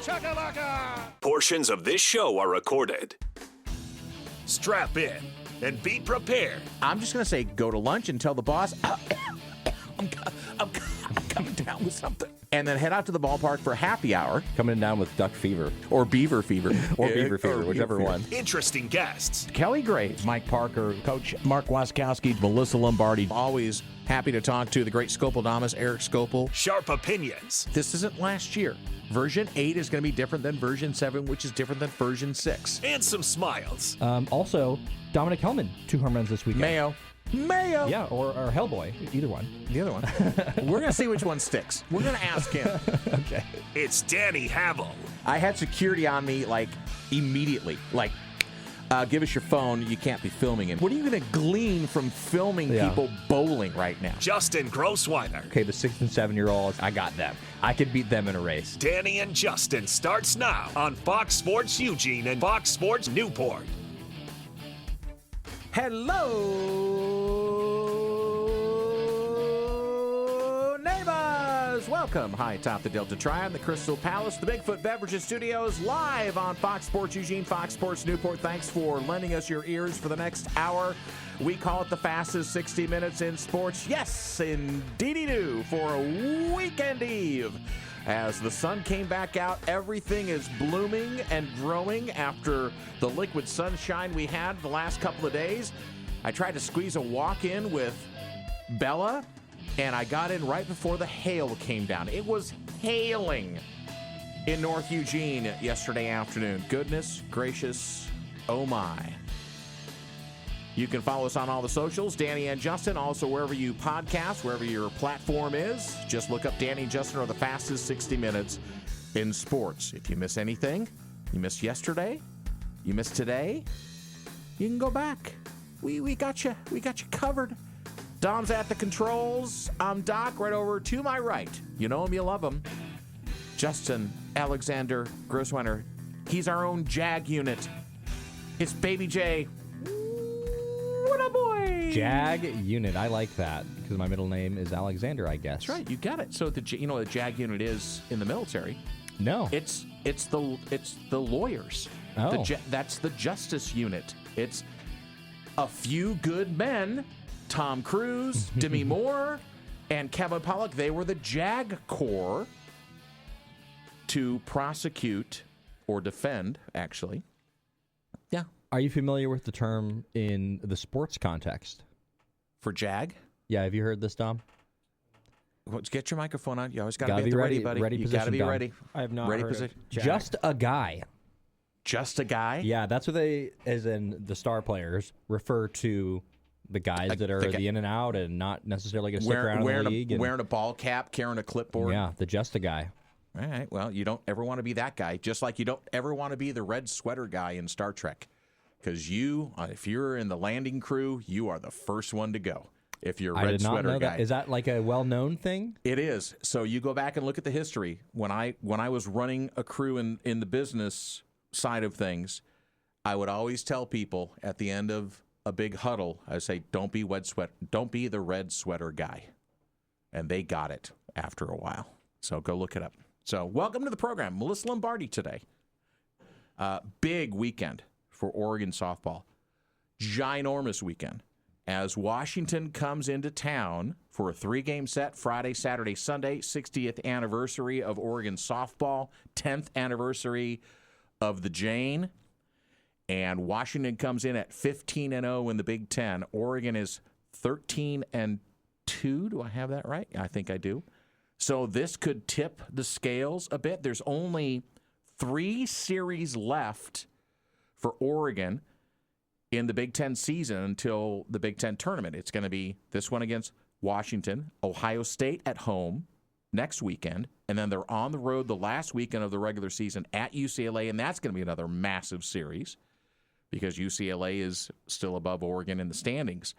Chakalaka! Portions of this show are recorded. Strap in and be prepared. I'm just going to say go to lunch and tell the boss, I'm coming down with something. And then head out to the ballpark for happy hour. Coming down with duck fever. Or beaver fever. Or beaver fever, whichever one. Interesting guests. Kelly Graves, Mike Parker, Coach Mark Waskowski, Melyssa Lombardi. Always happy to talk to the great Scopeldamus, Eric Scopel. Sharp opinions. This isn't last year. Version 8 is going to be different than version 7, which is different than version 6. And some smiles. Also, Dominic Hellman, 2 home runs this weekend. Mayo. Yeah, or Hellboy, either one. The other one. We're going to see which one sticks. We're going to ask him. Okay. It's Danny Havel. I had security on me, immediately. Give us your phone. You can't be filming it. What are you going to glean from filming people bowling right now? Justin Grossweiner. Okay, the 6 and 7-year-olds, I got them. I could beat them in a race. Danny and Justin starts now on Fox Sports Eugene and Fox Sports Newport. Hello, neighbors. Welcome high atop the Delta Triad, the Crystal Palace, the Bigfoot Beverages Studios, live on Fox Sports Eugene, Fox Sports Newport. Thanks for lending us your ears for the next hour. We call it the fastest 60 minutes in sports. Yes, indeedy do, for a weekend eve. As the sun came back out, everything is blooming and growing after the liquid sunshine we had the last couple of days. I tried to squeeze a walk in with Bella, and I got in right before the hail came down. It was hailing in North Eugene yesterday afternoon. Goodness gracious, oh my. You can follow us on all the socials, Danny and Justin, also wherever you podcast, wherever your platform is. Just look up Danny and Justin are the fastest 60 minutes in sports. If you miss anything, you missed yesterday, you missed today, you can go back. We got you. We got you covered. Dom's at the controls. I'm Doc, right over to my right. You know him, you love him. Justin Alexander Grossweiner. He's our own JAG unit. It's Baby J. What a boy! Jag unit, I like that because my middle name is Alexander, I guess. That's right, you got it. So the what the JAG unit is in the military? No, it's the lawyers. Oh, that's the justice unit. It's a few good men, Tom Cruise, Demi Moore, and Kevin Pollak. They were the JAG Corps to prosecute or defend, actually. Yeah. Are you familiar with the term in the sports context? For JAG? Yeah, have you heard this, Dom? Well, get your microphone on. You always got to be ready, buddy. You got to be Dom. ready. I have not ready heard position. of JAG. Just a guy. Just a guy? Yeah, that's what they, as in the star players, refer to the guys that are the in and out and not necessarily going to stick around in the league. Wearing a ball cap, carrying a clipboard. Yeah, the just a guy. All right, well, you don't ever want to be that guy, just like you don't ever want to be the red sweater guy in Star Trek. Because if you're in the landing crew, you are the first one to go. If you're a red sweater guy. Is that like a well-known thing? It is. So you go back and look at the history. When I was running a crew in the business side of things, I would always tell people at the end of a big huddle, I would say, don't be the red sweater guy. And they got it after a while. So go look it up. So welcome to the program. Melyssa Lombardi today. Big weekend for Oregon softball. Ginormous weekend as Washington comes into town for a 3-game set Friday, Saturday, Sunday, 60th anniversary of Oregon softball, 10th anniversary of the Jane. And Washington comes in at 15-0 in the Big Ten. Oregon is 13-2. Do I have that right? I think I do. So this could tip the scales a bit. There's only 3 series left for Oregon in the Big Ten season until the Big Ten tournament. It's going to be this one against Washington, Ohio State at home next weekend, and then they're on the road the last weekend of the regular season at UCLA, and that's going to be another massive series because UCLA is still above Oregon in the standings.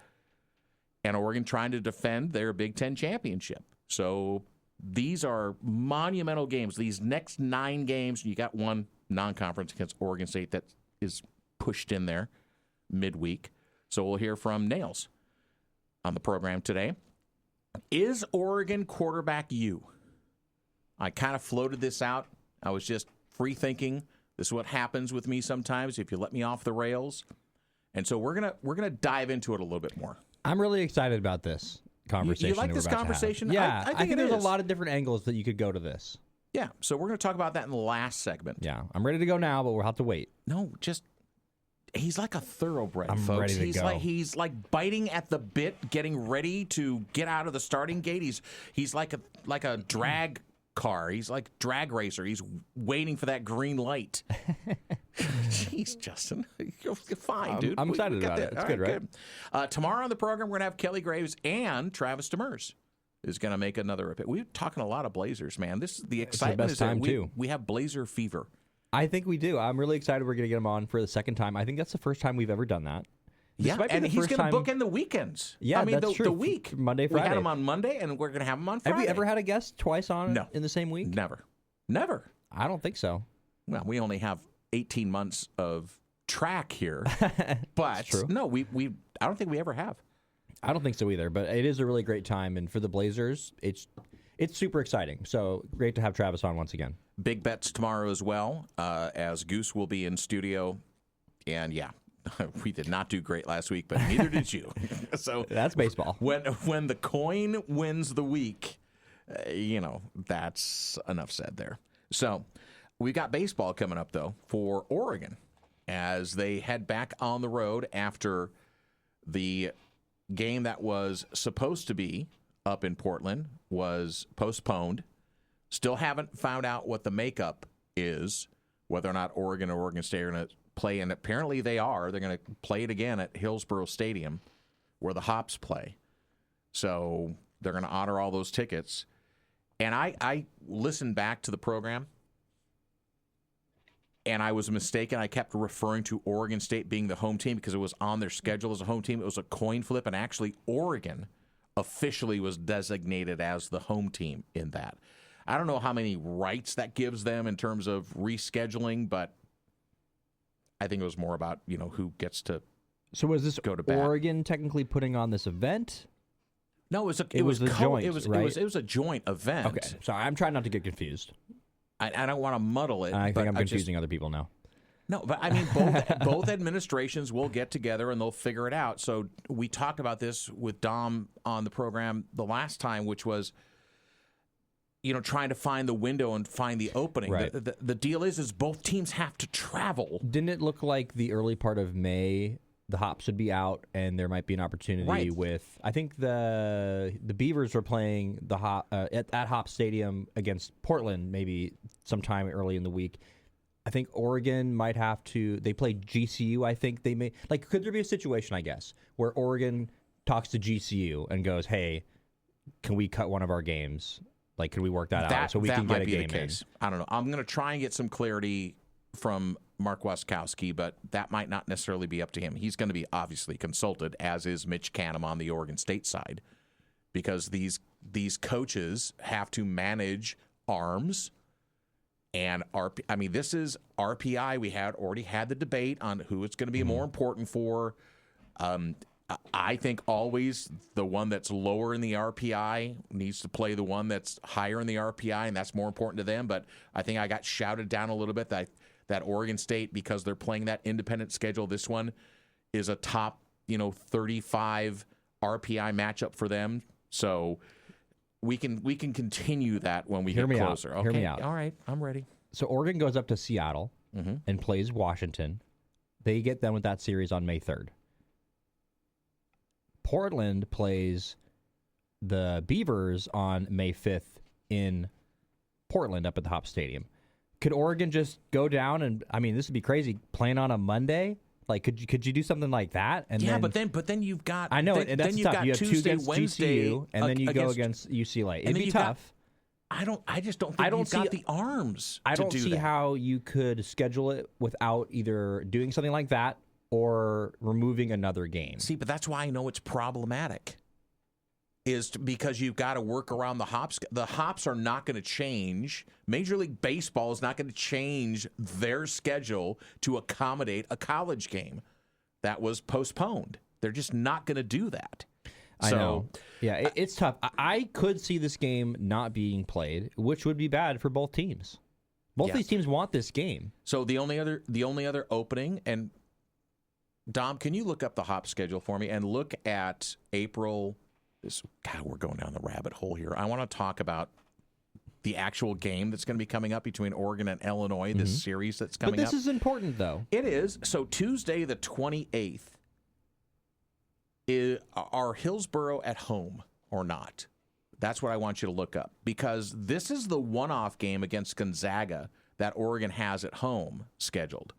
And Oregon trying to defend their Big Ten championship. So these are monumental games. These next 9 games, you got one non-conference against Oregon State that is pushed in there midweek. So we'll hear from Nails on the program today. Is Oregon quarterback you? I kind of floated this out. I was just free thinking. This is what happens with me sometimes if you let me off the rails. And so we're gonna dive into it a little bit more. I'm really excited about this conversation. You like this conversation? Yeah, I think there's a lot of different angles that you could go to this. Yeah, so we're going to talk about that in the last segment. Yeah, I'm ready to go now, but we'll have to wait. No, he's like a thoroughbred, I'm folks. ready to go. He's like biting at the bit, getting ready to get out of the starting gate. He's like a drag car. He's like drag racer. He's waiting for that green light. Jeez, Justin, you're fine, dude. I'm excited about it. It's good, right? Good. Tomorrow on the program, we're going to have Kelly Graves and Travis Demers is going to make another appearance. We're talking a lot of Blazers, man. The excitement is that we have Blazer fever. I think we do. I'm really excited we're going to get him on for the second time. I think that's the first time we've ever done that. And he's going to book in the weekends. Yeah, I mean, that's true. The week. Monday, Friday. We had him on Monday, and we're going to have him on Friday. Have we ever had a guest twice on in the same week? Never. I don't think so. Well, we only have 18 months of track here. But true. No, I don't think we ever have. I don't think so either, but it is a really great time, and for the Blazers, it's super exciting. So great to have Travis on once again. Big bets tomorrow as well, as Goose will be in studio. And yeah, we did not do great last week, but neither did you. So that's baseball. When the coin wins the week, that's enough said there. So we've got baseball coming up, though, for Oregon as they head back on the road after the game that was supposed to be up in Portland was postponed. Still haven't found out what the makeup is, whether or not Oregon or Oregon State are going to play, and apparently they are. They're going to play it again at Hillsborough Stadium where the Hops play. So they're going to honor all those tickets. And I listened back to the program, and I was mistaken. I kept referring to Oregon State being the home team because it was on their schedule as a home team. It was a coin flip, and actually Oregon officially was designated as the home team in that. I don't know how many rights that gives them in terms of rescheduling, but I think it was more about, who gets to So was this go to bat. Oregon technically putting on this event? No, it was a joint event. Okay, sorry, I'm trying not to get confused. I don't want to muddle it. I think I'm confusing other people now. No, but I mean, both administrations will get together and they'll figure it out. So we talked about this with Dom on the program the last time, which was, trying to find the window and find the opening. Right. The deal is both teams have to travel. Didn't it look like the early part of May, the Hops would be out, and there might be an opportunity with, I think the Beavers were playing the at Hop Stadium against Portland maybe sometime early in the week. I think Oregon might have to, they played GCU, I think they may, could there be a situation, I guess, where Oregon talks to GCU and goes, hey, can we cut one of our games? Can we work that out so we can get a game in? I don't know. I'm going to try and get some clarity from Mark Waskowski, but that might not necessarily be up to him. He's going to be obviously consulted, as is Mitch Canham on the Oregon State side, because these coaches have to manage arms and this is RPI. We already had the debate on who it's going to be more important for. I think always the one that's lower in the RPI needs to play the one that's higher in the RPI, and that's more important to them. But I think I got shouted down a little bit that Oregon State, because they're playing that independent schedule, this one is a top 35 RPI matchup for them. So we can continue that when we get closer. Okay? Hear me out. All right, I'm ready. So Oregon goes up to Seattle and plays Washington. They get done with that series on May 3rd. Portland plays the Beavers on May 5th in Portland up at the Hop Stadium. Could Oregon just go down and, this would be crazy, playing on a Monday? Could you do something like that? And but then you've got, I know, and that's tough. You have Tuesday, two against Wednesday, GCU, and then you go against UCLA. It'd be tough. I just don't think you've got the arms. I don't see how you could schedule it without either doing something like that or removing another game. See, but that's why I know it's problematic. Because you've got to work around the Hops. The Hops are not going to change. Major League Baseball is not going to change their schedule to accommodate a college game that was postponed. They're just not going to do that. I know. Yeah, it's tough. I could see this game not being played, which would be bad for both teams. Both these teams want this game. So the only other opening, and Dom, can you look up the Hop schedule for me and look at April? God, we're going down the rabbit hole here. I want to talk about the actual game that's going to be coming up between Oregon and Illinois, this series that's coming up. But this is important, though. It is. So Tuesday the 28th, are Hillsborough at home or not? That's what I want you to look up, because this is the one-off game against Gonzaga that Oregon has at home scheduled.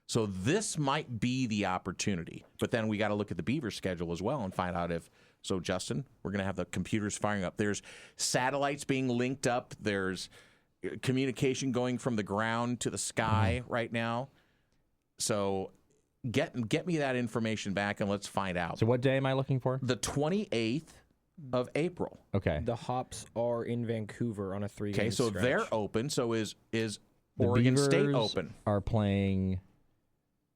So this might be the opportunity. But then we got to look at the Beaver schedule as well and find out if. So, Justin, we're going to have the computers firing up. There's satellites being linked up. There's communication going from the ground to the sky right now. So get me that information back and let's find out. So what day am I looking for? The 28th of April. Okay. The Hops are in Vancouver on a 3-game Okay, so stretch. they're open. So is The Oregon Beavers State open? Are playing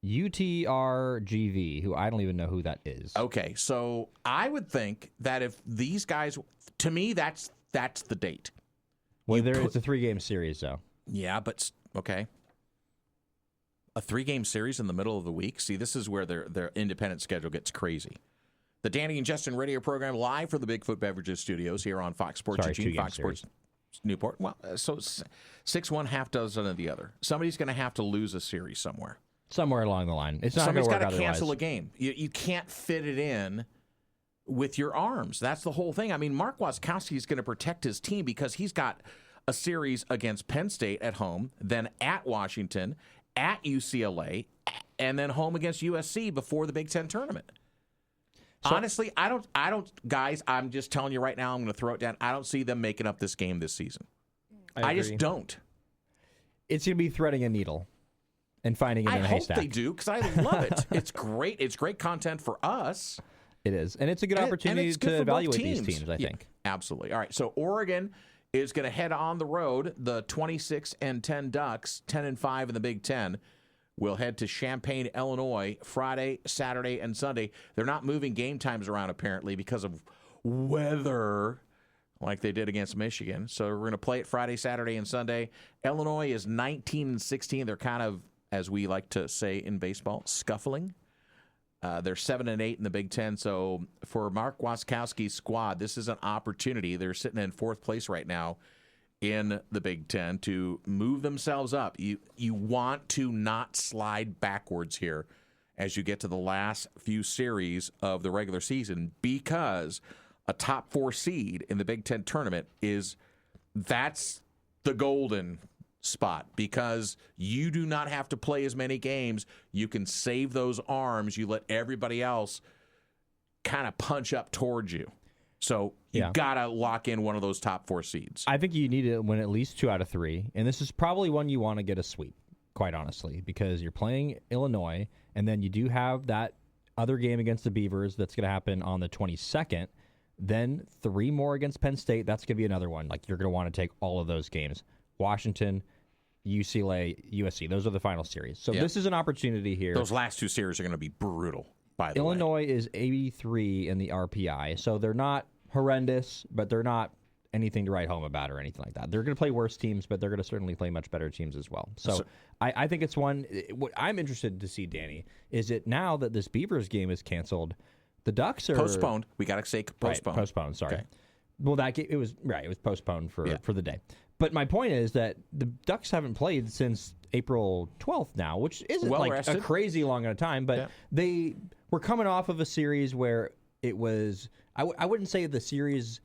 UTRGV, who I don't even know who that is. Okay, so I would think that if these guys, to me, that's the date. Well, it's a 3-game series, though. Yeah, but okay. A 3-game series in the middle of the week? See, this is where their independent schedule gets crazy. The Danny and Justin radio program live from the Bigfoot Beverages studios here on Fox Sports Eugene, Fox Sports Newport. Well, so 6-1, half dozen of the other. Somebody's going to have to lose a series somewhere. Somewhere along the line. It's not going to work Somebody's got to cancel otherwise. a game. You can't fit it in with your arms. That's the whole thing. I mean, Mark Waskowski is going to protect his team because he's got a series against Penn State at home, then at Washington, at UCLA, and then home against USC before the Big Ten tournament. So, honestly, I don't, guys, I'm just telling you right now, I'm going to throw it down. I don't see them making up this game this season. I just don't. It's going to be threading a needle and finding it in a haystack. I hope they do, because I love it. It's great. It's great content for us. It is. And it's a good opportunity to evaluate these teams, I think. Absolutely. All right, so Oregon is going to head on the road. The 26-10 Ducks, 10-5 in the Big Ten, will head to Champaign, Illinois, Friday, Saturday, and Sunday. They're not moving game times around, apparently, because of weather, like they did against Michigan. So we're going to play it Friday, Saturday, and Sunday. Illinois is 19-16. They're kind of, as we like to say in baseball, scuffling. They're 7-8 in the Big Ten. So for Mark Waskowski's squad, this is an opportunity. They're sitting in 4th place right now in the Big Ten to move themselves up. You want to not slide backwards here as you get to the last few series of the regular season, because a top 4 seed in the Big Ten tournament that's the golden spot, because you do not have to play as many games. You can save those arms. You let everybody else kind of punch up towards you. So you got to lock in one of those top 4 seeds. I think you need to win at least 2 out of 3, and this is probably one you want to get a sweep, quite honestly, because you're playing Illinois, and then you do have that other game against the Beavers that's going to happen on the 22nd, then 3 more against Penn State. That's going to be another one. Like, you're going to want to take all of those games. Washington, UCLA, USC. Those are the final series. So this is an opportunity here. Those last 2 series are going to be brutal, by the way. Illinois is 83 in the RPI, so they're not horrendous, but they're not anything to write home about or anything like that. They're going to play worse teams, but they're going to certainly play much better teams as well. So I think it's one. What I'm interested to see, Danny, is it now that this Beavers game is canceled, the Ducks are postponed. We got to say postponed. Right, postponed. Sorry. Okay. Well, that game, it was postponed for the day. But my point is that the Ducks haven't played since April 12th now, which isn't rested. a crazy long of a time, but they were coming off of a series where it was, I wouldn't say the series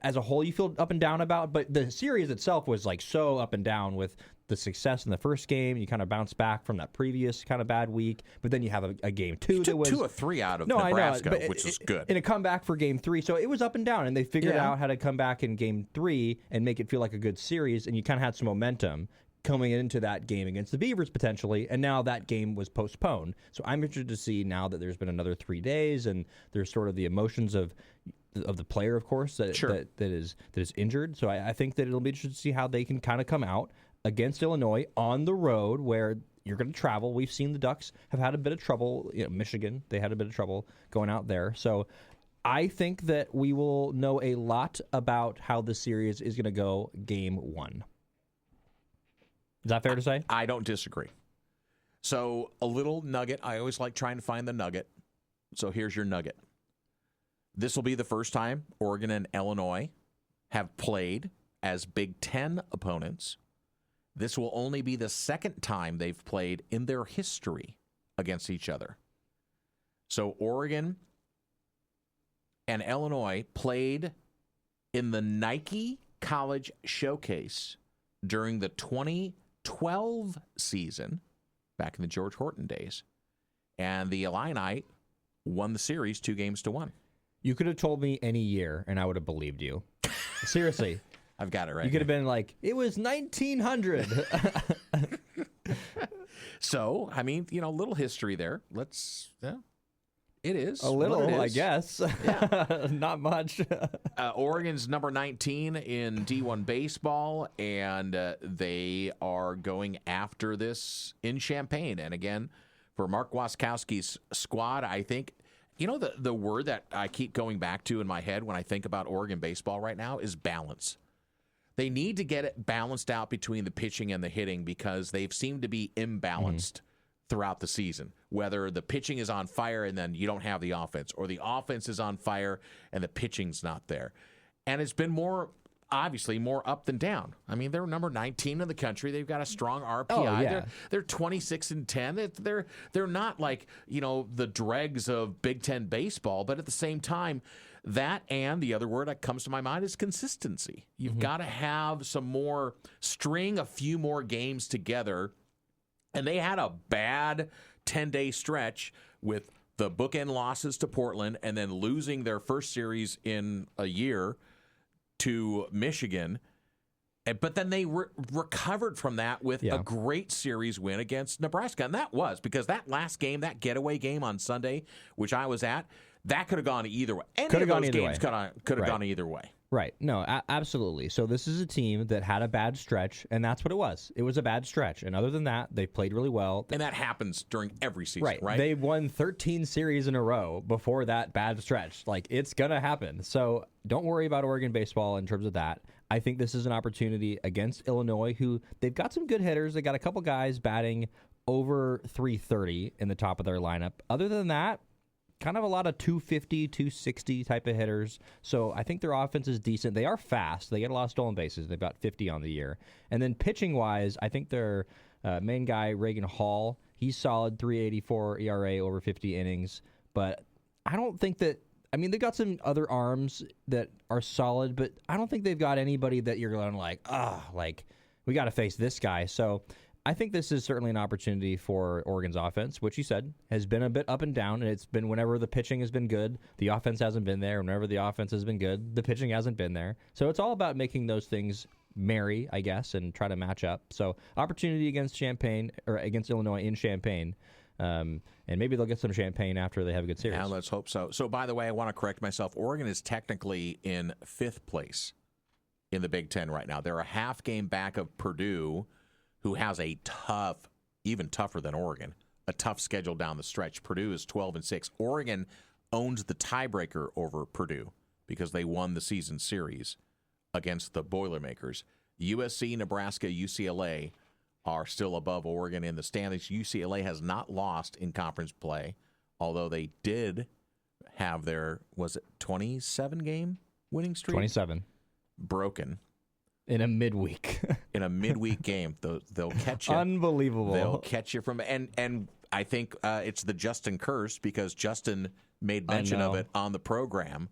as a whole you feel up and down about, but the series itself was like so up and down with the success in the first game. You kind of bounce back from that previous kind of bad week, but then you have a game 2 that was 2 or 3 out of Nebraska, which is good. And a comeback for game 3. So it was up and down, and they figured out how to come back in game 3 and make it feel like a good series, and you kind of had some momentum coming into that game against the Beavers potentially, and now that game was postponed. So I'm interested to see now that there's been another 3 days, and there's sort of the emotions of the player, of course, that is injured. So I think that it'll be interesting to see how they can kind of come out against Illinois on the road, where you're going to travel. We've seen the Ducks have had a bit of trouble. Michigan, they had a bit of trouble going out there. So I think that we will know a lot about how the series is going to go game 1. Is that fair to say? I don't disagree. So a little nugget. I always like trying to find the nugget. So here's your nugget. This will be the first time Oregon and Illinois have played as Big Ten opponents. This will only be the second time they've played in their history against each other. So Oregon and Illinois played in the Nike College Showcase during the 2012 season, back in the George Horton days. And the Illini won the series 2-1. You could have told me any year, and I would have believed you. Seriously. I've got it right. You could have been like, it was 1900. So, I mean, little history there. It is. A little, I guess. Yeah. Not much. Oregon's number 19 in D1 baseball, and they are going after this in Champaign. And again, for Mark Waskowski's squad, I think, the word that I keep going back to in my head when I think about Oregon baseball right now is balance. They need to get it balanced out between the pitching and the hitting because they've seemed to be imbalanced throughout the season. Whether the pitching is on fire and then you don't have the offense, or the offense is on fire and the pitching's not there. And it's been obviously more up than down. I mean, they're number 19 in the country. They've got a strong RPI. Oh, yeah. They're 26-10. They're not like, the dregs of Big Ten baseball, but at the same time, that and the other word that comes to my mind is consistency. You've got to have string a few more games together. And they had a bad 10-day stretch with the bookend losses to Portland and then losing their first series in a year to Michigan. But then they recovered from that with a great series win against Nebraska. And that was because that last game, that getaway game on Sunday, which I was at, that could have gone either way. Any of those games could have gone either way. Right. No, absolutely. So this is a team that had a bad stretch, and that's what it was. It was a bad stretch. And other than that, they played really well. And that happens during every season, right? They won 13 series in a row before that bad stretch. It's going to happen. So don't worry about Oregon baseball in terms of that. I think this is an opportunity against Illinois, who they've got some good hitters. They got a couple guys batting over 330 in the top of their lineup. Other than that, kind of a lot of 250, 260 type of hitters. So I think their offense is decent. They are fast. They get a lot of stolen bases. They've got 50 on the year. And then pitching-wise, I think their main guy, Reagan Hall, he's solid, 3.84 ERA over 50 innings. But I don't think that – I mean, they've got some other arms that are solid, but I don't think they've got anybody that you're going we got to face this guy. So – I think this is certainly an opportunity for Oregon's offense, which you said has been a bit up and down. And it's been whenever the pitching has been good, the offense hasn't been there. Whenever the offense has been good, the pitching hasn't been there. So it's all about making those things marry, I guess, and try to match up. So opportunity against Illinois in Champaign. And maybe they'll get some champagne after they have a good series. Yeah, let's hope so. So, by the way, I want to correct myself. Oregon is technically in 5th place in the Big Ten right now. They're a half game back of Purdue, who has a tough, even tougher than Oregon, a tough schedule down the stretch. Purdue is 12-6. Oregon owns the tiebreaker over Purdue because they won the season series against the Boilermakers. USC, Nebraska, UCLA are still above Oregon in the standings. UCLA has not lost in conference play, although they did have their, 27-game winning streak? 27. Broken. In a midweek. In a midweek game. They'll catch you. Unbelievable. They'll catch you from... And I think it's the Justin curse because Justin made mention of it on the program,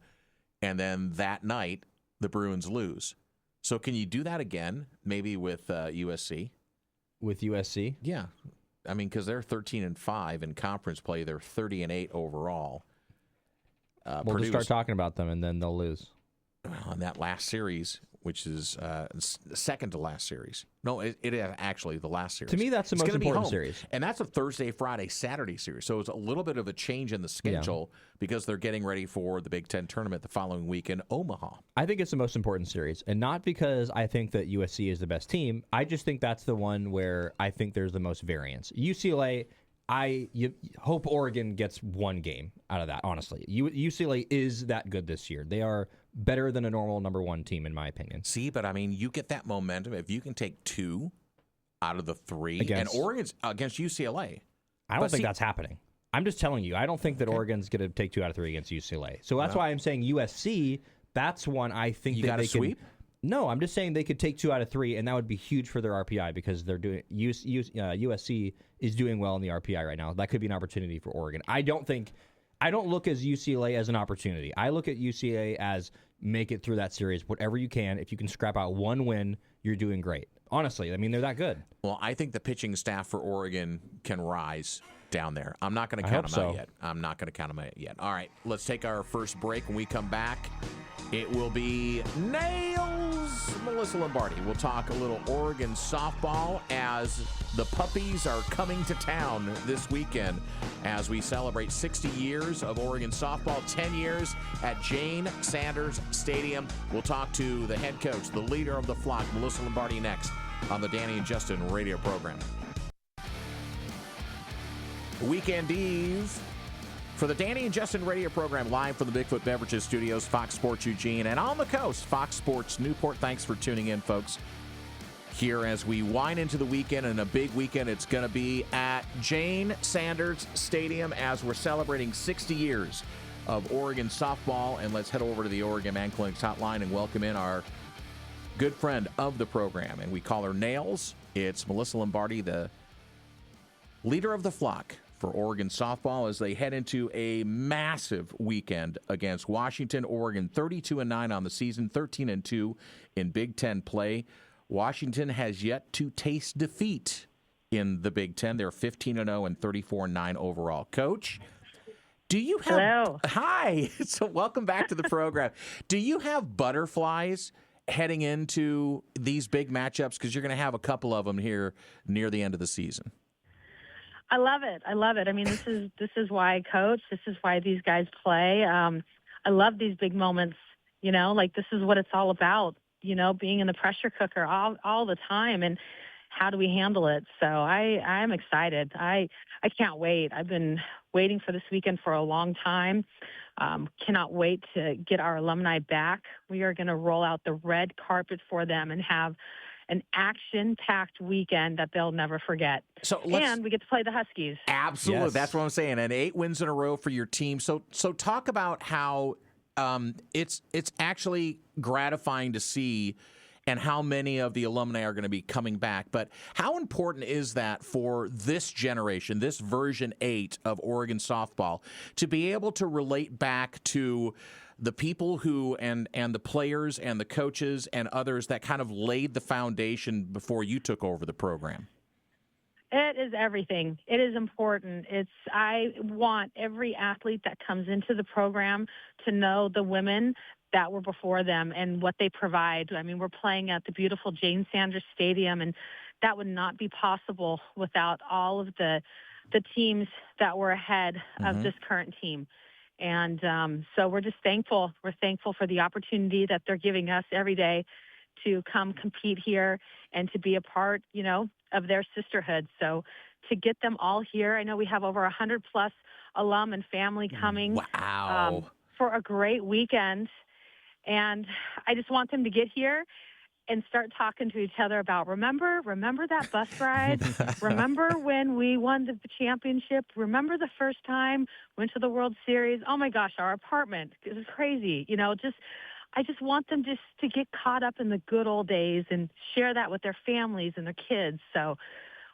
and then that night, the Bruins lose. So can you do that again, maybe with USC? With USC? Yeah. I mean, because they're 13-5 in conference play. They're 30-8 overall. We'll just start talking about them, and then they'll lose. On that last series, which is second to last series. No, it is actually the last series. To me, that's the most important series. And that's a Thursday, Friday, Saturday series. So it's a little bit of a change in the schedule because they're getting ready for the Big Ten tournament the following week in Omaha. I think it's the most important series. And not because I think that USC is the best team. I just think that's the one where I think there's the most variance. UCLA... You hope Oregon gets one game out of that, honestly. UCLA is that good this year. They are better than a normal number one team, in my opinion. See, but I mean, you get that momentum. If you can take 2 out of the 3. Against- and Oregon's against UCLA. I don't think that's happening. I'm just telling you. I don't think that Oregon's going to take 2 out of 3 against UCLA. So that's why I'm saying USC. That's one I think that they sweep? can. No, I'm just saying they could take 2 out of 3, and that would be huge for their RPI because they're doing USC is doing well in the RPI right now. That could be an opportunity for Oregon. I don't look as UCLA as an opportunity. I look at UCLA as make it through that series, whatever you can. If you can scrap out 1 win, you're doing great. Honestly, I mean, they're that good. Well, I think the pitching staff for Oregon can rise down there. I'm not going to count them out yet. I'm not going to count them out yet. All right, let's take our first break. When we come back, it will be Nails Melyssa Lombardi. We'll talk a little Oregon softball as the puppies are coming to town this weekend as we celebrate 60 years of Oregon softball, 10 years at Jane Sanders Stadium. We'll talk to the head coach, the leader of the flock, Melyssa Lombardi, next on the Danny and Justin radio program. Weekend Eve for the Danny and Justin radio program, live from the Bigfoot Beverages Studios, Fox Sports Eugene, and on the coast, Fox Sports Newport. Thanks for tuning in, folks. Here as we wind into the weekend, and a big weekend it's going to be at Jane Sanders Stadium as we're celebrating 60 years of Oregon softball. And let's head over to the Oregon Man Clinics hotline and welcome in our good friend of the program, and we call her Nails. It's Melyssa Lombardi, the leader of the flock for Oregon softball as they head into a massive weekend against Washington. Oregon 32-9 on the season, 13-2 in Big Ten play. Washington has yet to taste defeat in the Big Ten. They're 15-0 and 34-9 overall. Coach, do you have... Hello. Hi. So welcome back to the program. Do you have butterflies heading into these big matchups? Because you're going to have a couple of them here near the end of the season. I love it. I mean, this is why I coach. This is why these guys play. I love these big moments. Like this is what it's all about. Being in the pressure cooker all the time, and how do we handle it? So I'm excited. I can't wait. I've been waiting for this weekend for a long time. Cannot wait to get our alumni back. We are going to roll out the red carpet for them and have an action-packed weekend that they'll never forget. And we get to play the Huskies. Absolutely. Yes. That's what I'm saying. And 8 wins in a row for your team. So talk about how it's actually gratifying to see and how many of the alumni are going to be coming back. But how important is that for this generation, this version 8 of Oregon softball, to be able to relate back to the people who and the players and the coaches and others that kind of laid the foundation before you took over the program? It is everything. It is important. I want every athlete that comes into the program to know the women that were before them and what they provide. I mean, we're playing at the beautiful Jane Sanders Stadium, and that would not be possible without all of the teams that were ahead of this current team. And so we're just thankful. We're thankful for the opportunity that they're giving us every day to come compete here and to be a part, of their sisterhood. So to get them all here, I know we have over 100+ alum and family coming. Wow. For a great weekend. And I just want them to get here and start talking to each other about, remember that bus ride? Remember when we won the championship? Remember the first time went to the World Series? Oh my gosh, our apartment, it was crazy. I just want them just to get caught up in the good old days and share that with their families and their kids. So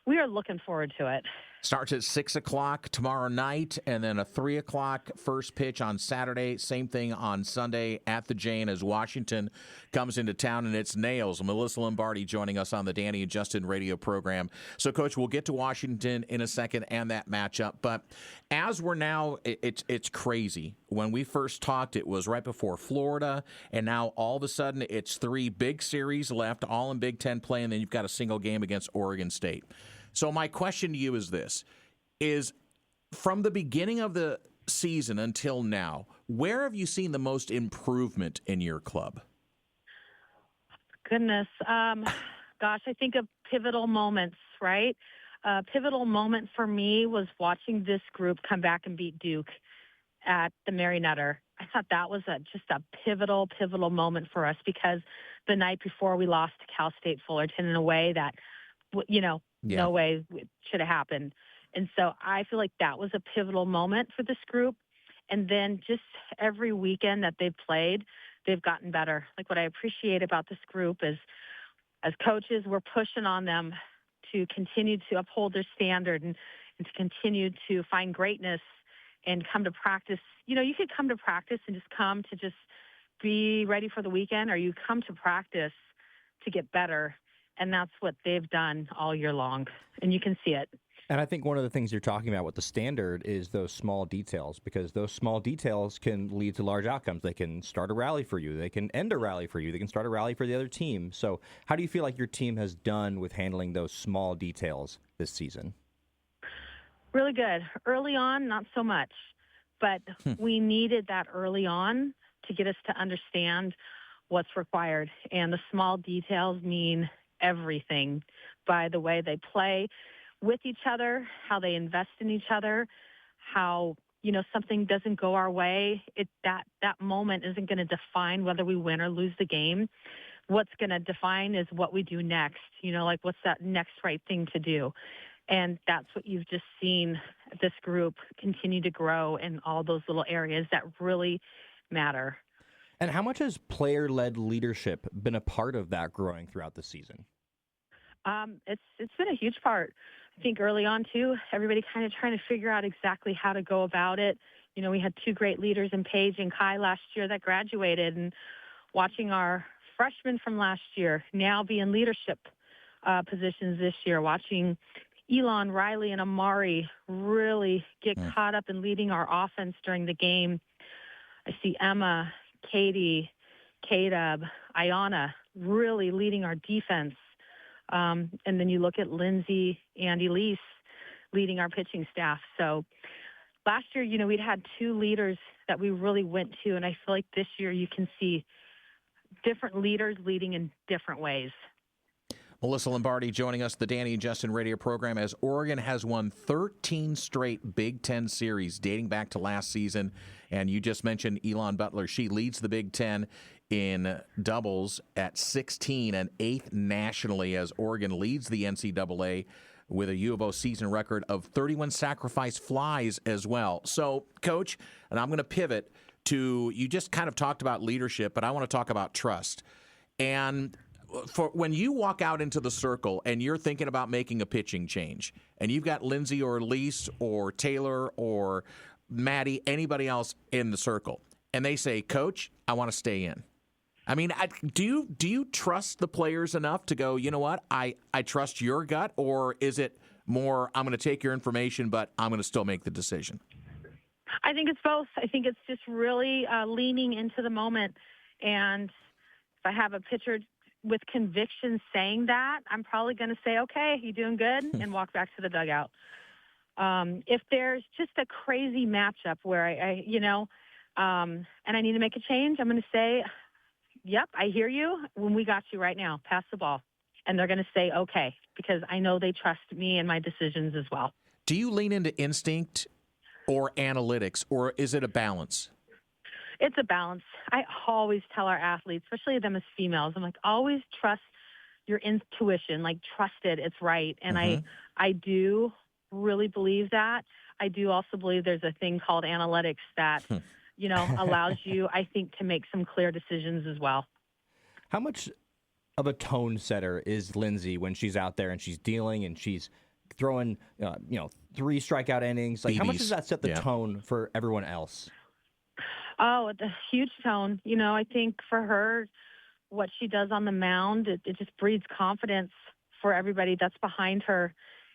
we are looking forward to it. Starts at 6 o'clock tomorrow night, and then a 3 o'clock first pitch on Saturday. Same thing on Sunday at the Jane as Washington comes into town, and it's Nails. Melyssa Lombardi joining us on the Danny and Justin radio program. So, Coach, we'll get to Washington in a second and that matchup. But as we're now, it's crazy. When we first talked, it was right before Florida, and now all of a sudden it's 3 big series left, all in Big Ten play, and then you've got a single game against Oregon State. So my question to you is this, is from the beginning of the season until now, where have you seen the most improvement in your club? Goodness. Gosh, I think of pivotal moments, right? A pivotal moment for me was watching this group come back and beat Duke at the Mary Nutter. I thought that was just a pivotal moment for us because the night before we lost to Cal State Fullerton in a way that no way it should have happened. And so I feel like that was a pivotal moment for this group. And then just every weekend that they've played, they've gotten better. Like what I appreciate about this group is as coaches, we're pushing on them to continue to uphold their standard and to continue to find greatness and come to practice. You could come to practice and just come to just be ready for the weekend, or you come to practice to get better. And that's what they've done all year long. And you can see it. And I think one of the things you're talking about with the standard is those small details, because those small details can lead to large outcomes. They can start a rally for you. They can end a rally for you. They can start a rally for the other team. So how do you feel like your team has done with handling those small details this season? Really good. Early on, not so much. But we needed that early on to get us to understand what's required. And the small details mean everything by the way they play with each other, how they invest in each other, how, something doesn't go our way. That moment isn't going to define whether we win or lose the game. What's going to define is what we do next, like what's that next right thing to do. And that's what you've just seen this group continue to grow in all those little areas that really matter. And how much has player-led leadership been a part of that growing throughout the season? It's been a huge part. I think early on, too, everybody kind of trying to figure out exactly how to go about it. We had two great leaders in Paige and Kai last year that graduated, and watching our freshmen from last year now be in leadership positions this year, watching Elon, Riley, and Amari really get caught up in leading our offense during the game. I see Emma, Katie, K-Dub, Ayana really leading our defense. And then you look at Lindsay and Elise leading our pitching staff. So last year, we'd had two leaders that we really went to, and I feel like this year you can see different leaders leading in different ways. Melyssa Lombardi joining us, the Danny and Justin radio program, as Oregon has won 13 straight Big Ten series dating back to last season. And you just mentioned Elon Butler. She leads the Big Ten in doubles at 16 and 8th nationally as Oregon leads the NCAA with a U of O season record of 31 sacrifice flies as well. So, Coach, and I'm going to pivot to, you just kind of talked about leadership, but I want to talk about trust. And for when you walk out into the circle and you're thinking about making a pitching change, and you've got Lindsay or Elise or Taylor or Maddie, anybody else in the circle, and they say, Coach, I want to stay in. I mean, do you trust the players enough to go, you know what, I trust your gut, or is it more, I'm going to take your information, but I'm going to still make the decision? I think it's both. I think it's just really leaning into the moment. And if I have a pitcher with conviction saying that, I'm probably going to say, okay, you doing good, and walk back to the dugout. If there's just a crazy matchup where I and I need to make a change, I'm going to say, yep, I hear you. When we got you right now, pass the ball. And they're going to say, okay, because I know they trust me and my decisions as well. Do you lean into instinct or analytics, or is it a balance? It's a balance. I always tell our athletes, especially them as females, I'm like, always trust your intuition, like trust it, it's right. And I do really believe that. I do also believe there's a thing called analytics that, allows you, I think, to make some clear decisions as well. How much of a tone setter is Lindsay when she's out there and she's dealing and she's throwing, 3 strikeout innings? Like, how much does that set the tone for everyone else? Oh, it's a huge tone. I think for her, what she does on the mound, it just breeds confidence for everybody that's behind her.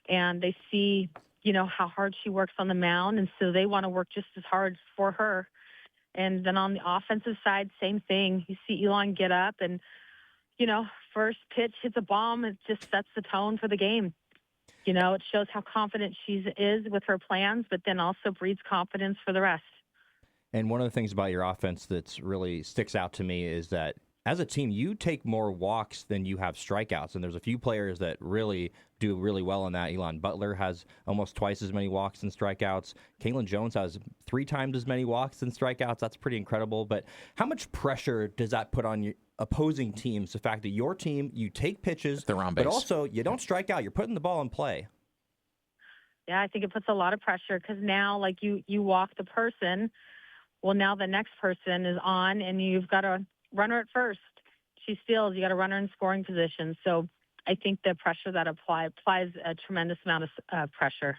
And they see, how hard she works on the mound. And so they want to work just as hard for her. And then on the offensive side, same thing. You see Elon get up and, first pitch hits a bomb. It just sets the tone for the game. It shows how confident she is with her plans, but then also breeds confidence for the rest. And one of the things about your offense that's really sticks out to me is that as a team, you take more walks than you have strikeouts, and there's a few players that really do really well in that. Elon Butler has almost twice as many walks and strikeouts. Caitlin Jones has 3 times as many walks and strikeouts. That's pretty incredible. But how much pressure does that put on your opposing teams? The fact that your team, you take pitches, they're on base, but also you don't strike out. You're putting the ball in play. Yeah, I think it puts a lot of pressure because now, like, you walk the person. Well, now the next person is on, and you've got a runner at first. She steals. You got a runner in scoring position. So I think the pressure that applies a tremendous amount of pressure.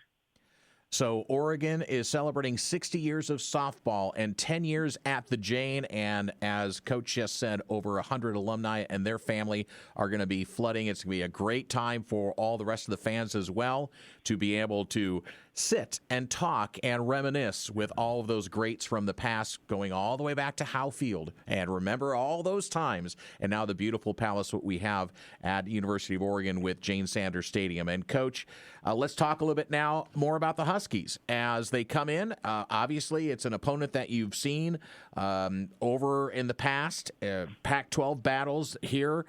So Oregon is celebrating 60 years of softball and 10 years at the Jane. And as Coach just said, over 100 alumni and their family are going to be flooding. It's going to be a great time for all the rest of the fans as well to be able to sit and talk and reminisce with all of those greats from the past, going all the way back to Howe Field and remember all those times. And now the beautiful palace what we have at University of Oregon with Jane Sanders Stadium. And Coach, let's talk a little bit now more about the Huskies as they come in. Obviously, it's an opponent that you've seen over in the past, Pac-12 battles here.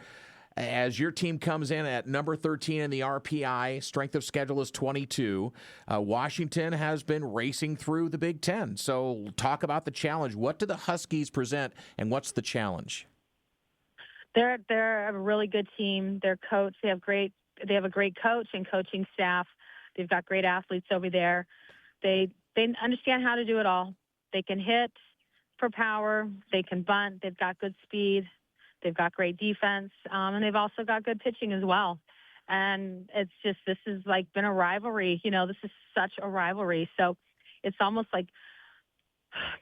As your team comes in at number 13 in the RPI, strength of schedule is 22. Washington has been racing through the Big Ten. So talk about the challenge. What do the Huskies present, and what's the challenge? They're a really good team. Their coach, they have a great coach and coaching staff. They've got great athletes over there. They understand how to do it all. They can hit for power. They can bunt. They've got good speed. They've got great defense, and they've also got good pitching as well. And it's just, this has like been a rivalry. You know, this is such a rivalry. So it's almost like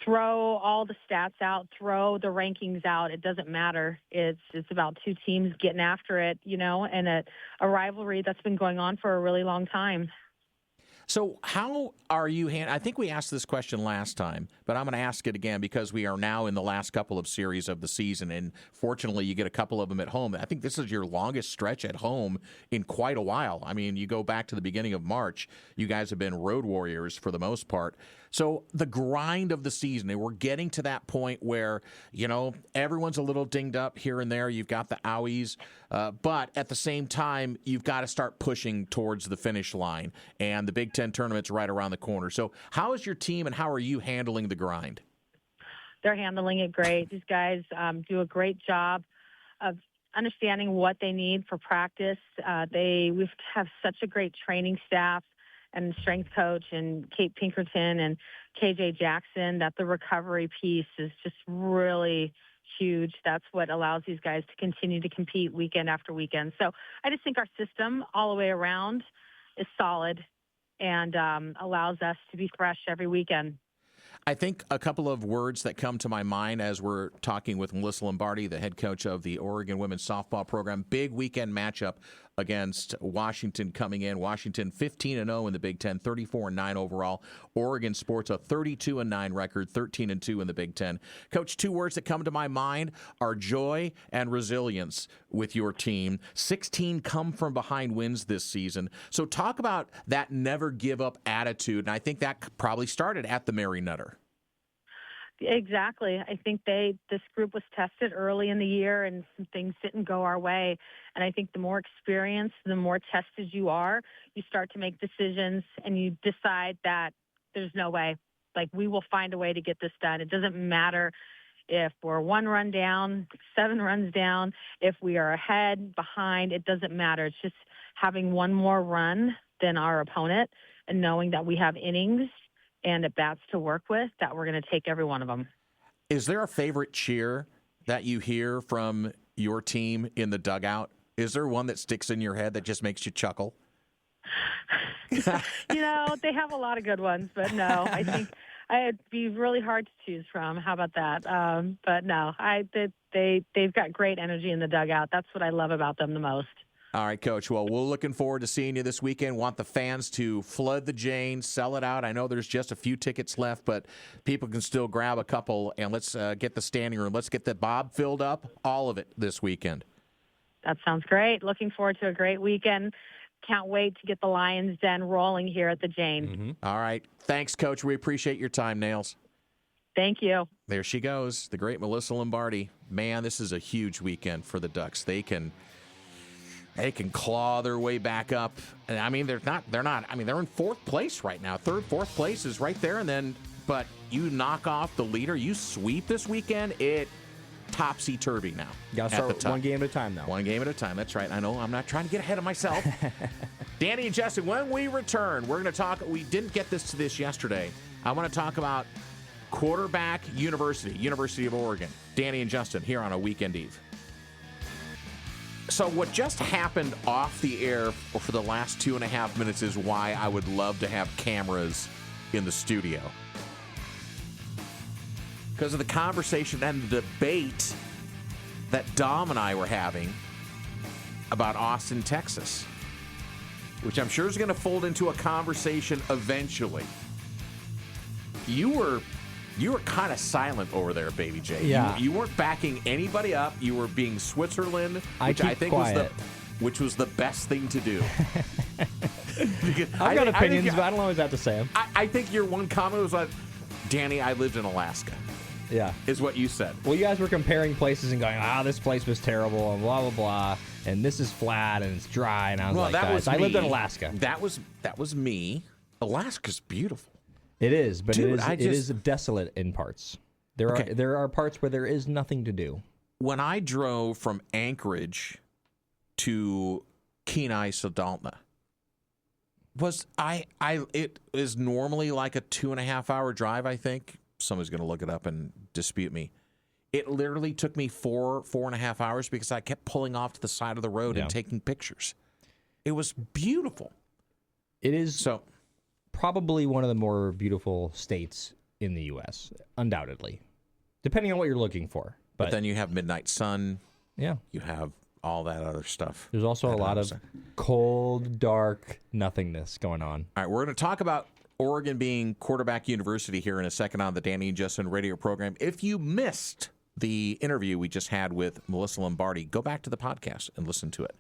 throw all the stats out, throw the rankings out. It doesn't matter. It's about 2 teams getting after it, you know, and a rivalry that's been going on for a really long time. So how are you I think we asked this question last time, but I'm going to ask it again because we are now in the last couple of series of the season, and fortunately you get a couple of them at home. I think this is your longest stretch at home in quite a while. I mean, you go back to the beginning of March, you guys have been road warriors for the most part. So the grind of the season, and we're getting to that point where, you know, everyone's a little dinged up here and there. You've got the owies, but at the same time, you've got to start pushing towards the finish line, and the Big Ten tournament's right around the corner. So how is your team, and how are you handling the grind? They're handling it great. These guys do a great job of understanding what they need for practice. We have such a great training staff and strength coach and Kate Pinkerton and KJ Jackson, that the recovery piece is just really huge. That's what allows these guys to continue to compete weekend after weekend. So I just think our system all the way around is solid and allows us to be fresh every weekend. I think a couple of words that come to my mind as we're talking with Melyssa Lombardi, the head coach of the Oregon women's softball program. Big weekend matchup against Washington coming in. Washington 15-0 in the Big Ten, 34-9 overall. Oregon sports a 32-9 record, 13-2 in the Big Ten. Coach, 2 words that come to my mind are joy and resilience with your team. 16 come from behind wins this season. So talk about that never give up attitude, and I think that probably started at the Mary Nutter. Exactly. I think this group was tested early in the year and some things didn't go our way. And I think the more experienced, the more tested you are, you start to make decisions and you decide that there's no way. Like, we will find a way to get this done. It doesn't matter if we're 1 run down, 7 runs down, if we are ahead, behind, it doesn't matter. It's just having one more run than our opponent and knowing that we have innings and at bats to work with, that we're going to take every one of them. Is there a favorite cheer that you hear from your team in the dugout? Is there one that sticks in your head that just makes you chuckle? You know, they have a lot of good ones, but no, I think it'd be really hard to choose from. How about that? But no, they've got great energy in the dugout. That's what I love about them the most. All right, Coach. Well, we're looking forward to seeing you this weekend. Want the fans to flood the Jane, sell it out. I know there's just a few tickets left, but people can still grab a couple, and let's get the standing room. Let's get the Bob filled up, all of it this weekend. That sounds great. Looking forward to a great weekend. Can't wait to get the Lions Den rolling here at the Jane. Mm-hmm. All right. Thanks, Coach. We appreciate your time, Nails. Thank you. There she goes, the great Melyssa Lombardi. Man, this is a huge weekend for the Ducks. They can claw their way back up. And I mean, they're not. I mean, they're in fourth place right now. Third, fourth place is right there. And then, but you knock off the leader, you sweep this weekend, it topsy-turvy now. Got to start one game at a time now. One game at a time. That's right. I know. I'm not trying to get ahead of myself. Danny and Justin, when we return, we're going to talk. We didn't get to this yesterday. I want to talk about quarterback University of Oregon. Danny and Justin here on a weekend eve. So what just happened off the air for the last 2.5 minutes is why I would love to have cameras in the studio. Because of the conversation and the debate that Dom and I were having about Austin, Texas, which I'm sure is going to fold into a conversation eventually. You were kind of silent over there, Baby J. Yeah. You weren't backing anybody up. You were being Switzerland, which I I think quiet. was the best thing to do. I've got opinions, but I don't always have to say them. I think your one comment was like, Danny, I lived in Alaska. Yeah. Is what you said. Well, you guys were comparing places and going, this place was terrible and blah, blah, blah. And this is flat and it's dry. And I was that I lived in Alaska. That was me. Alaska's beautiful. It is, but Dude, it is desolate in parts. There are parts where there is nothing to do. When I drove from Anchorage to Kenai, Sedalna, it is normally like a 2.5 hour drive, I think. Somebody's going to look it up and dispute me. It literally took me 4.5 hours because I kept pulling off to the side of the road and taking pictures. It was beautiful. It is probably one of the more beautiful states in the U.S., undoubtedly, depending on what you're looking for. But then you have midnight sun. Yeah. You have all that other stuff. There's also a lot of cold, dark nothingness going on. All right, we're going to talk about Oregon being quarterback university here in a second on the Danny and Justin radio program. If you missed the interview we just had with Melyssa Lombardi, go back to the podcast and listen to it.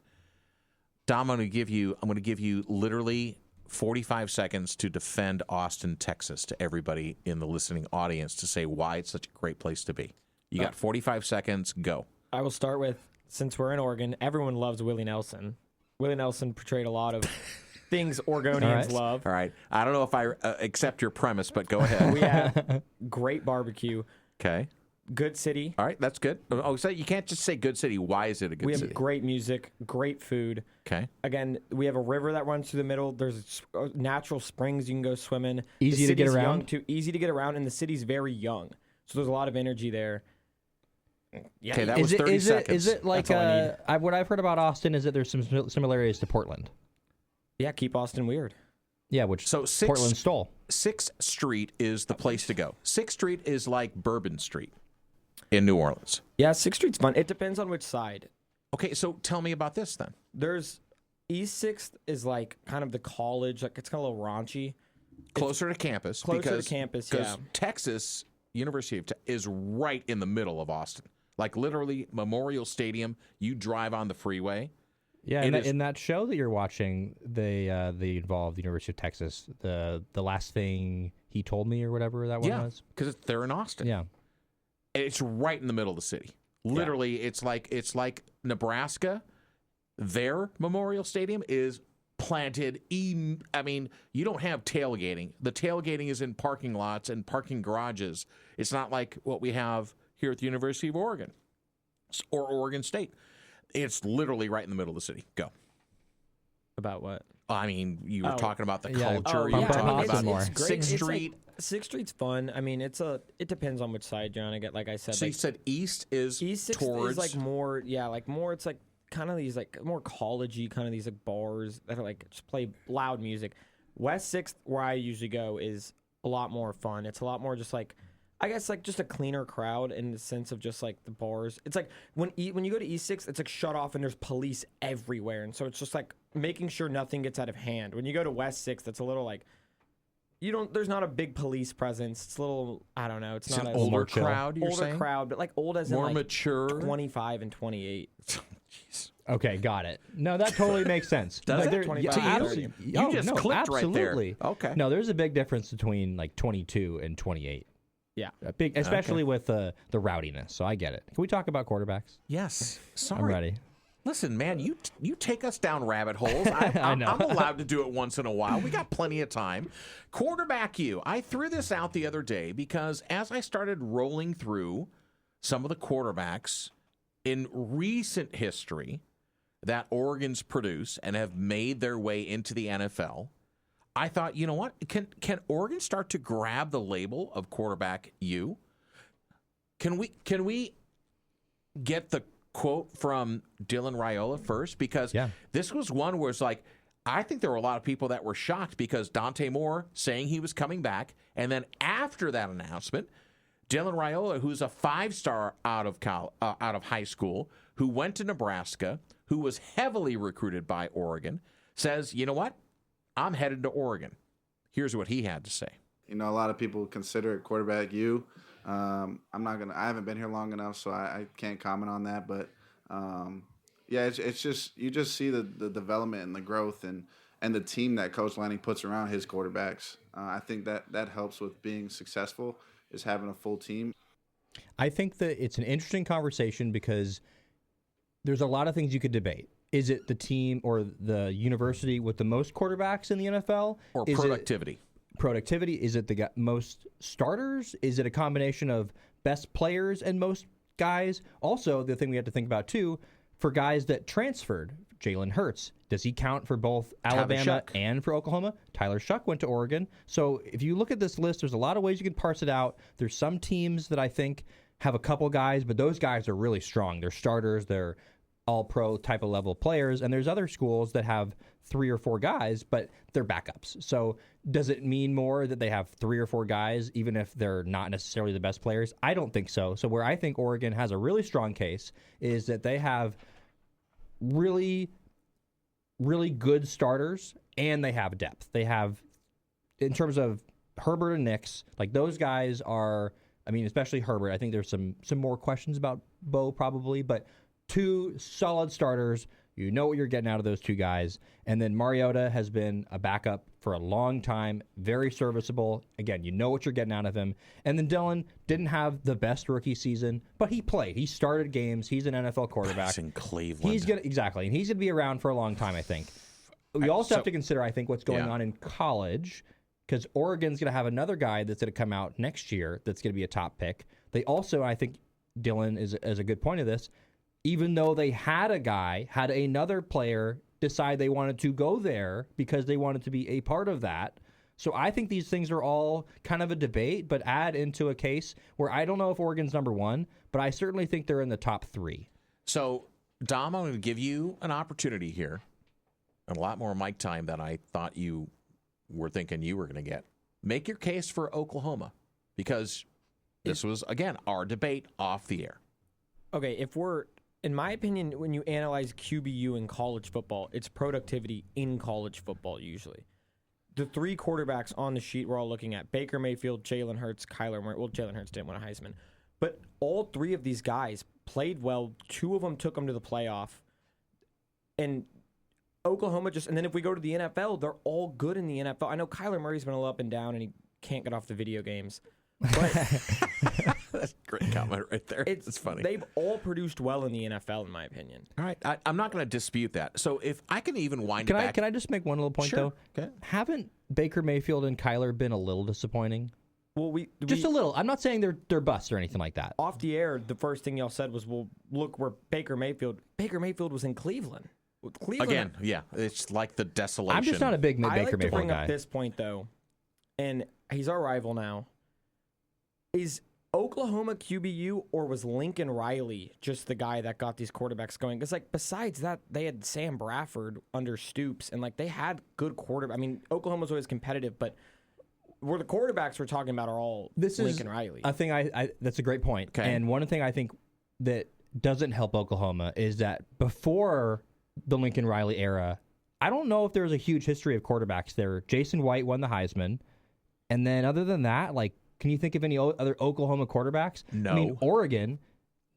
Dom, I'm going to give you literally 45 seconds to defend Austin, Texas to everybody in the listening audience to say why it's such a great place to be. You got 45 seconds. Go. I will start with, since we're in Oregon, everyone loves Willie Nelson. Willie Nelson portrayed a lot of things Oregonians love. All right. I don't know if I accept your premise, but go ahead. We have great barbecue. Okay. Good city. All right. That's good. Oh, so you can't just say good city. Why is it a good city? We have great music, great food. Okay. Again, we have a river that runs through the middle. There's natural springs you can go swimming. Easy to get around. Easy to get around, and the city's very young. So there's a lot of energy there. Yeah. Okay, that was 30 seconds. Is it like what I've heard about Austin is that there's some similarities to Portland. Yeah, keep Austin weird. Yeah, which Sixth, Portland stole. 6th Street is the place to go. 6th Street is like Bourbon Street in New Orleans. Yeah, 6th Street's fun. It depends on which side. Okay, so tell me about this then. There's East 6th is like kind of the college, like it's kind of a little raunchy. Closer to campus. Because Texas, University of Texas, is right in the middle of Austin. Like literally Memorial Stadium, you drive on the freeway. Yeah, in that show that you're watching, they involved the University of Texas. The last thing he told me or whatever that one was. Because they're in Austin. Yeah, it's right in the middle of the city. Literally, it's like Nebraska. Their Memorial Stadium is planted. I mean, you don't have tailgating. The tailgating is in parking lots and parking garages. It's not like what we have here at the University of Oregon or Oregon State. It's literally right in the middle of the city. Go. About what? I mean, you were talking about the culture. Oh, you were talking about more. 6th Street. 6th Street's fun. I mean, it depends on which side you're on. I get, like I said. So you said East is towards. Is like more, more. It's like kind of these like more collegey kind of these like bars that are like just play loud music. West 6th, where I usually go, is a lot more fun. It's a lot more just like, I guess like just a cleaner crowd in the sense of just like the bars. It's like when you go to East 6th, it's like shut off and there's police everywhere, and so it's just like making sure nothing gets out of hand. When you go to West 6th, it's a little like there's not a big police presence. It's a little, I don't know. It's not an an older crowd. You're older saying? crowd, but like old as more in like mature, 25 and 28. Jeez. Okay, got it. No, that totally makes sense. Does it? 25, You just clicked right there. Absolutely. Okay. No, there's a big difference between like 22 and 28. Yeah. Big, especially with the rowdiness. So I get it. Can we talk about quarterbacks? Yes. Sorry. I'm ready. Listen, man, you take us down rabbit holes. I'm allowed to do it once in a while. We got plenty of time. Quarterback U. I threw this out the other day because as I started rolling through some of the quarterbacks in recent history that Oregon's produced and have made their way into the NFL, I thought, you know what? Can Oregon start to grab the label of quarterback U? Can we get the quote from Dylan Raiola first? Because this was one where it's like, I think there were a lot of people that were shocked because Dante Moore saying he was coming back, and then after that announcement, Dylan Raiola, who's a 5-star out of high school, who went to Nebraska, who was heavily recruited by Oregon, says, you know what? I'm headed to Oregon. Here's what he had to say. You know, a lot of people consider it quarterback U. I haven't been here long enough, so I can't comment on that. But it's just, you just see the development and the growth and the team that Coach Lanning puts around his quarterbacks. I think that helps with being successful, is having a full team. I think that it's an interesting conversation because there's a lot of things you could debate. Is it the team or the university with the most quarterbacks in the NFL? Or productivity? Productivity? Is it the most starters? Is it a combination of best players and most guys? Also, the thing we have to think about, too, for guys that transferred, Jalen Hurts, does he count for both Alabama and for Oklahoma? Tyler Shuck went to Oregon. So if you look at this list, there's a lot of ways you can parse it out. There's some teams that I think have a couple guys, but those guys are really strong. They're starters. They're all-pro type of level players, and there's other schools that have 3 or 4 guys, but they're backups. So does it mean more that they have 3 or 4 guys, even if they're not necessarily the best players? I don't think so. So where I think Oregon has a really strong case is that they have really, really good starters, and they have depth. They have, in terms of Herbert and Nix, like those guys are, I mean, especially Herbert. I think there's some more questions about Bo probably, but 2 solid starters. You know what you're getting out of those 2 guys. And then Mariota has been a backup for a long time, very serviceable. Again, you know what you're getting out of him. And then Dylan didn't have the best rookie season, but he played. He started games. He's an NFL quarterback. That's in Cleveland. Exactly. And he's going to be around for a long time, I think. We also have to consider, I think, what's going on in college, because Oregon's going to have another guy that's going to come out next year that's going to be a top pick. They also, I think, Dylan is a good point of this, even though they had another player decide they wanted to go there because they wanted to be a part of that. So I think these things are all kind of a debate, but add into a case where I don't know if Oregon's number 1, but I certainly think they're in the top 3. So, Dom, I'm going to give you an opportunity here, and a lot more mic time than I thought you were thinking you were going to get. Make your case for Oklahoma, because this was, again, our debate off the air. Okay, in my opinion, when you analyze QBU in college football, it's productivity in college football usually. The 3 quarterbacks on the sheet we're all looking at, Baker Mayfield, Jalen Hurts, Kyler Murray. Well, Jalen Hurts didn't win a Heisman. But all 3 of these guys played well. 2 of them took them to the playoff. And Oklahoma and then if we go to the NFL, they're all good in the NFL. I know Kyler Murray's been a little up and down, and he can't get off the video games. But that's a great comment right there. It's funny. They've all produced well in the NFL, in my opinion. All right, I'm not going to dispute that. So if I can even wind it back. Can I just make one little point, though? Okay. Haven't Baker Mayfield and Kyler been a little disappointing? Well, just a little. I'm not saying they're busts or anything like that. Off the air, the first thing y'all said was, well, look where Baker Mayfield was in Cleveland. Again, yeah, it's like the desolation. I'm just not a big Baker Mayfield guy. I like to bring up this point, though, and he's our rival now. Is Oklahoma QBU, or was Lincoln Riley just the guy that got these quarterbacks going? Because, besides that, they had Sam Bradford under Stoops, and, they had good quarterbacks. I mean, Oklahoma's always competitive, but where the quarterbacks we're talking about are all Lincoln Riley. I think that's a great point. Okay. And one thing I think that doesn't help Oklahoma is that before the Lincoln Riley era, I don't know if there was a huge history of quarterbacks there. Jason White won the Heisman, and then other than that, can you think of any other Oklahoma quarterbacks? No. I mean, Oregon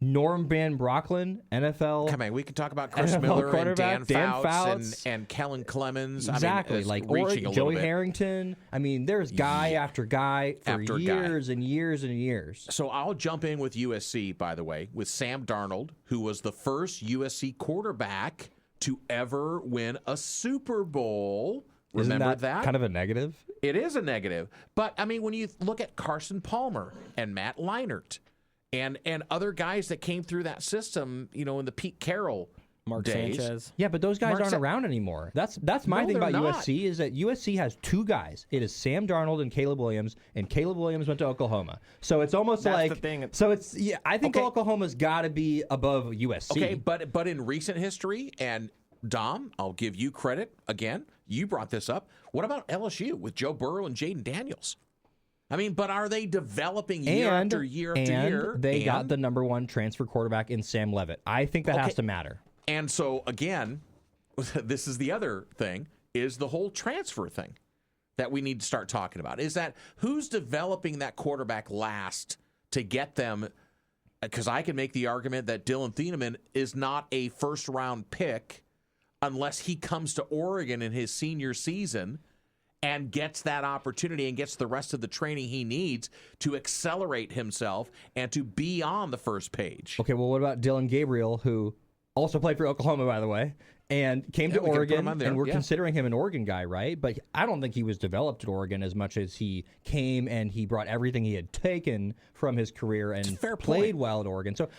Norm Van Brocklin, NFL. Come on, we can talk about Chris NFL Miller and quarterback, Dan Dan Fouts Fouts. and Kellen Clemens. Exactly, I mean, like reaching a little Joey bit. Harrington. I mean, there's guy after guy for After guy. years and years and years. So I'll jump in with USC, by the way, with Sam Darnold, who was the first USC quarterback to ever win a Super Bowl. Isn't Remember that kind of a negative? It is a negative. But, I mean, when you look at Carson Palmer and Matt Leinart and other guys that came through that system, you know, in the Pete Carroll Mark days. Sanchez. Yeah, but those guys Mark aren't around anymore. That's my No, thing they're about not. USC is that USC has two guys. It is Sam Darnold and Caleb Williams went to Oklahoma. So it's almost That's like the thing. So it's I think Okay. Oklahoma's got to be above USC. Okay, but in recent history, and Dom, I'll give you credit again. You brought this up. What about LSU with Joe Burrow and Jaden Daniels? I mean, but are they developing year after year after year? They got the number one transfer quarterback in Sam Levitt. I think that has to matter. And so, again, this is the other thing, is the whole transfer thing that we need to start talking about. Is that who's developing that quarterback last to get them? Because I can make the argument that Dylan Thieneman is not a first-round pick unless he comes to Oregon in his senior season and gets that opportunity and gets the rest of the training he needs to accelerate himself and to be on the first page. Okay, well, what about Dylan Gabriel, who also played for Oklahoma, by the way, and came to we can put him Oregon, on there, and we're yeah. considering him an Oregon guy, right? But I don't think he was developed at Oregon as much as he came and he brought everything he had taken from his career and fair played point. well at Oregon. So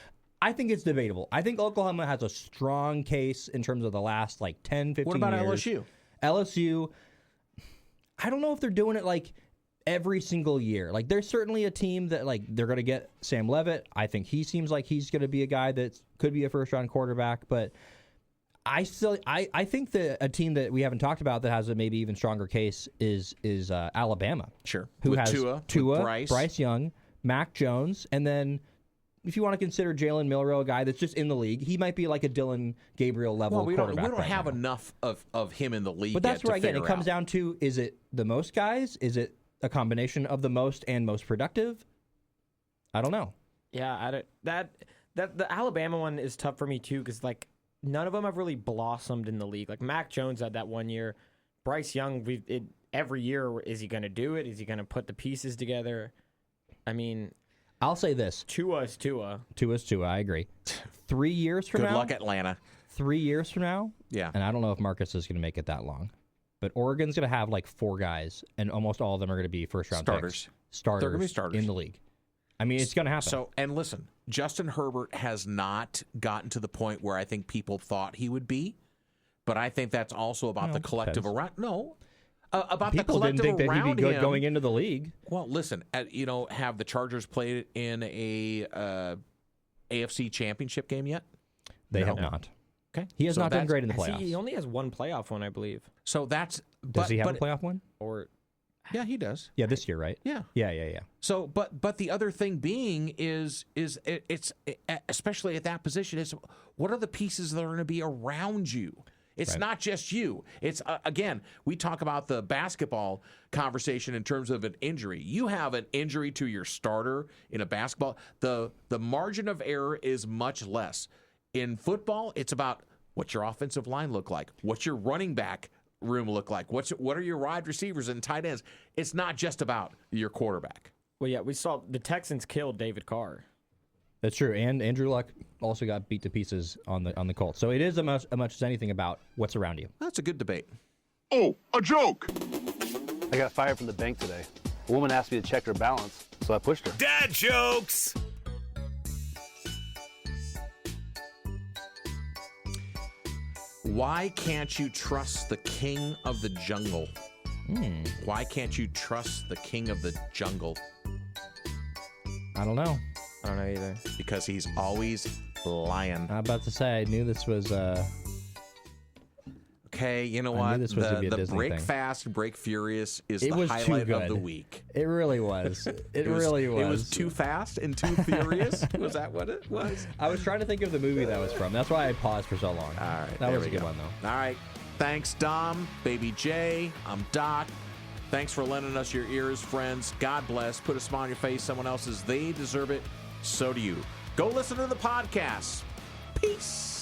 I think it's debatable. I think Oklahoma has a strong case in terms of the last, 10, 15 years. What about LSU? LSU, I don't know if they're doing it, every single year. There's certainly a team that, they're going to get Sam Levitt. I think he seems like he's going to be a guy that could be a first-round quarterback, but I think that a team that we haven't talked about that has a maybe even stronger case is Alabama. Sure. Who With has Tua, with Bryce Young, Mac Jones, and then if you want to consider Jalen Milroe a guy that's just in the league, he might be like a Dylan Gabriel level Well, we quarterback. don't right have now. enough of him in the league. But that's yet to where, again, it figure comes out. down to, is it the most guys? Is it a combination of the most and most productive? I don't know. Yeah, that the Alabama one is tough for me too because none of them have really blossomed in the league. Mac Jones had that one year. Bryce Young, every year, is he going to do it? Is he going to put the pieces together? I mean, I'll say this. Tua is Tua. Tua's Tua, I agree. 3 years from Good now. luck, Atlanta. 3 years from now. Yeah. And I don't know if Marcus is going to make it that long. But Oregon's going to have 4 guys, and almost all of them are going to be first-round Starters. picks. Starters. They're gonna be starters. In the league. I mean, it's going to happen. So, and listen, Justin Herbert has not gotten to the point where I think people thought he would be, but I think that's also about the collective depends. around. No, about people the didn't collective think that he'd around be good him. going into the league. Well, listen, have the Chargers played in a AFC Championship game yet? They No. have not. Okay, He has So not done that's- great in the playoffs. He only has one playoff one, I believe. So that's Does he have a playoff one? Or Yeah, he does. Yeah, this year, right? Yeah. Yeah. So, but the other thing being is it's especially at that position is what are the pieces that are going to be around you? It's Right. not just you. It's again, we talk about the basketball conversation in terms of an injury. You have an injury to your starter in a basketball, the margin of error is much less. In football, it's about what's your offensive line look like, what's your running back room look like, what are your wide receivers and tight ends. It's not just about your quarterback. well, yeah, we saw the Texans killed David Carr. That's true. And Andrew Luck also got beat to pieces on the Colts. So it is as much as anything about what's around you. That's a good debate. Oh, a joke! I got fired from the bank today. A woman asked me to check her balance, so I pushed her. Dad jokes! Why can't you trust the king of the jungle? Why can't you trust the king of the jungle? I don't know. I don't know either. Because he's always lying. I'm about to say, I knew this was... Okay, you know I knew what? this was gonna be a The Disney break thing. fast, break furious is It the was too highlight of the good. week. It really was. It really was. It was too fast and too furious. Was that what it was? I was trying to think of the movie that was from. That's why I paused for so long. All right, That there was a we good go. one, though. All right. Thanks, Dom, Baby J. I'm Doc. Thanks for lending us your ears, friends. God bless. Put a smile on your face. Someone else's. They deserve it. So do you. Go listen to the podcast. Peace.